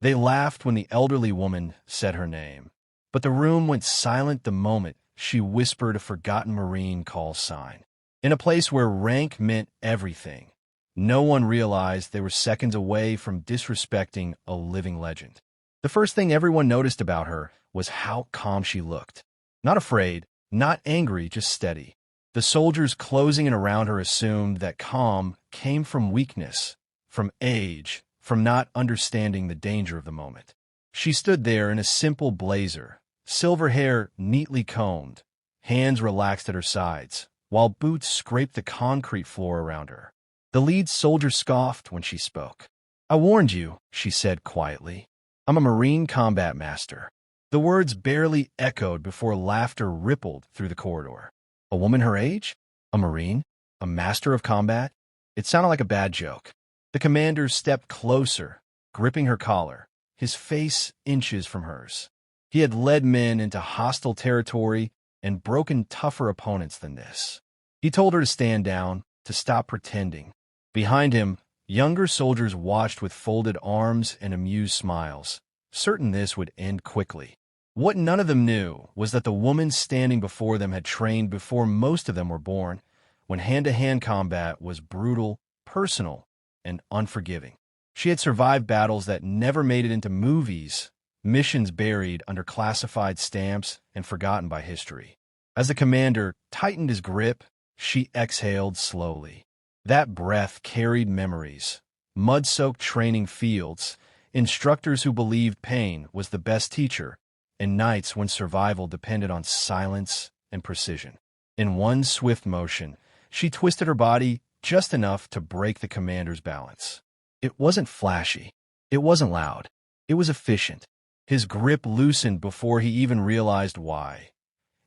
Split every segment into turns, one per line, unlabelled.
They laughed when the elderly woman said her name, but the room went silent the moment she whispered a forgotten Marine call sign. In a place where rank meant everything, no one realized they were seconds away from disrespecting a living legend. The first thing everyone noticed about her was how calm she looked. Not afraid, not angry, just steady. The soldiers closing in around her assumed that calm came from weakness, from age, from not understanding the danger of the moment. She stood there in a simple blazer, silver hair neatly combed, hands relaxed at her sides, while boots scraped the concrete floor around her. The lead soldier scoffed when she spoke. "I warned you," she said quietly. "I'm a Marine combat master." The words barely echoed before laughter rippled through the corridor. A woman her age? A Marine? A master of combat? It sounded like a bad joke. The commander stepped closer, gripping her collar, his face inches from hers. He had led men into hostile territory and broken tougher opponents than this. He told her to stand down, to stop pretending. Behind him, younger soldiers watched with folded arms and amused smiles, certain this would end quickly. What none of them knew was that the woman standing before them had trained before most of them were born, when hand-to-hand combat was brutal, personal, and unforgiving. She had survived battles that never made it into movies, missions buried under classified stamps and forgotten by history. As the commander tightened his grip, she exhaled slowly. That breath carried memories, mud-soaked training fields, instructors who believed pain was the best teacher, and nights when survival depended on silence and precision. In one swift motion, she twisted her body just enough to break the commander's balance. It wasn't flashy. It wasn't loud. It was efficient. His grip loosened before he even realized why.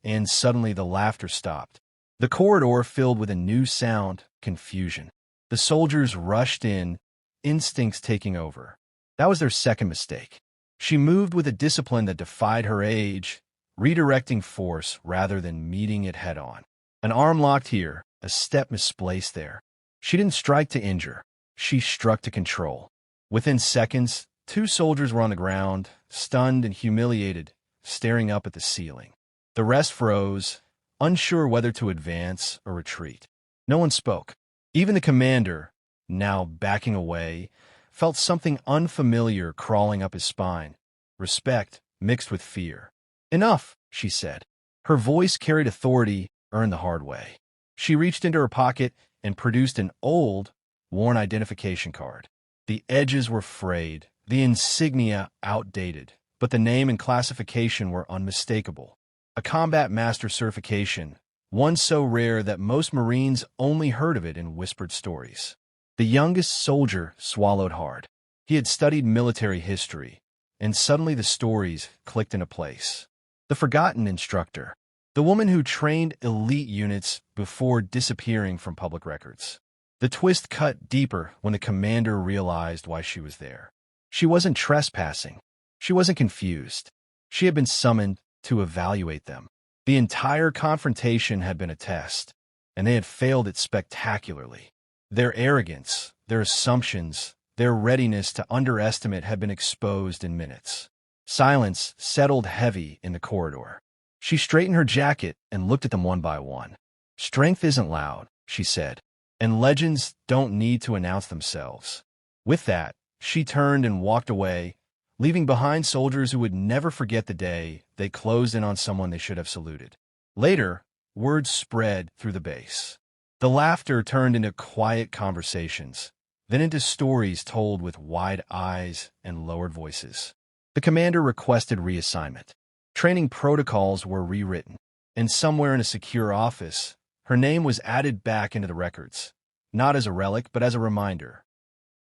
And suddenly the laughter stopped. The corridor filled with a new sound, confusion. The soldiers rushed in, instincts taking over. That was their second mistake. She moved with a discipline that defied her age, redirecting force rather than meeting it head-on. An arm locked here, a step misplaced there. She didn't strike to injure. She struck to control. Within seconds, two soldiers were on the ground, stunned and humiliated, staring up at the ceiling. The rest froze, unsure whether to advance or retreat. No one spoke. Even the commander, now backing away, felt something unfamiliar crawling up his spine. Respect mixed with fear. "Enough," she said. Her voice carried authority earned the hard way. She reached into her pocket and produced an old, worn identification card. The edges were frayed, the insignia outdated, but the name and classification were unmistakable. A combat master certification, one so rare that most Marines only heard of it in whispered stories. The youngest soldier swallowed hard. He had studied military history, and suddenly the stories clicked into place. The forgotten instructor, the woman who trained elite units before disappearing from public records. The twist cut deeper when the commander realized why she was there. She wasn't trespassing. She wasn't confused. She had been summoned to evaluate them. The entire confrontation had been a test, and they had failed it spectacularly. Their arrogance, their assumptions, their readiness to underestimate had been exposed in minutes. Silence settled heavy in the corridor. She straightened her jacket and looked at them one by one. "Strength isn't loud," she said, "and legends don't need to announce themselves." With that, she turned and walked away, leaving behind soldiers who would never forget the day they closed in on someone they should have saluted. Later, word spread through the base. The laughter turned into quiet conversations, then into stories told with wide eyes and lowered voices. The commander requested reassignment. Training protocols were rewritten, and somewhere in a secure office, her name was added back into the records, not as a relic, but as a reminder.